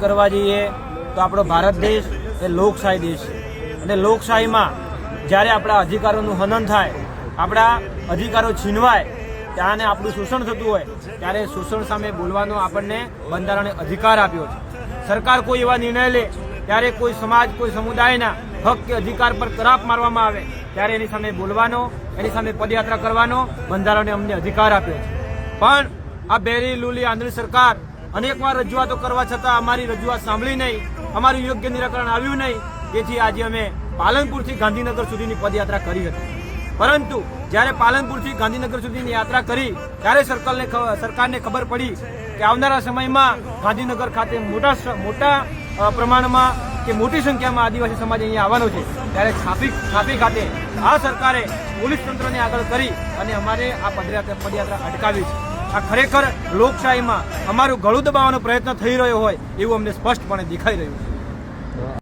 કરવા જઈએ તો આપણો ભારત દેશ એ લોકશાહી દેશ છે અને લોકશાહીમાં જ્યારે આપણા અધિકારોનું હનન થાય, આપણા અધિકારો છીનવાય, ત્યાંને આપણું શોષણ થતું હોય ત્યારે શોષણ સામે બોલવાનો આપણને બંધારણે અધિકાર આપ્યો છે. સરકાર કોઈ એવા નિર્ણય લે ત્યારે કોઈ સમાજ, કોઈ સમુદાયના હક કે અધિકાર પર તરાપ મારવામાં આવે ત્યારે એની સામે બોલવાનો, એની સામે પદયાત્રા કરવાનો બંધારણે અમને અધિકાર આપ્યો છે. પણ આ બેરી લૂલી આંધળી સરકાર અનેકવાર રજૂઆતો કરવા છતાં અમારી રજૂઆત સાંભળી નહીં, અમારું યોગ્ય નિરાકરણ આવ્યું નહીં. તેથી આજે અમે પાલનપુરથી ગાંધીનગર સુધીની પદયાત્રા કરી હતી. પરંતુ જ્યારે પાલનપુરથી ગાંધીનગર સુધીની યાત્રા કરી ત્યારે સરકારને ખબર પડી કે આવનારા સમયમાં ગાંધીનગર ખાતે મોટા પ્રમાણમાં કે મોટી સંખ્યામાં આદિવાસી સમાજ અહીંયા આવવાનો છે. ત્યારે છાપી ખાતે આ સરકારે પોલીસ તંત્રને આગળ કરી અને અમારે આ પદયાત્રા અટકાવી છે. આ ખરેખર લોકશાહીમાં અમારું ગળું દબાવવાનો પ્રયત્ન થઈ રહ્યો હોય એવું અમને સ્પષ્ટપણે દેખાઈ રહ્યું છે.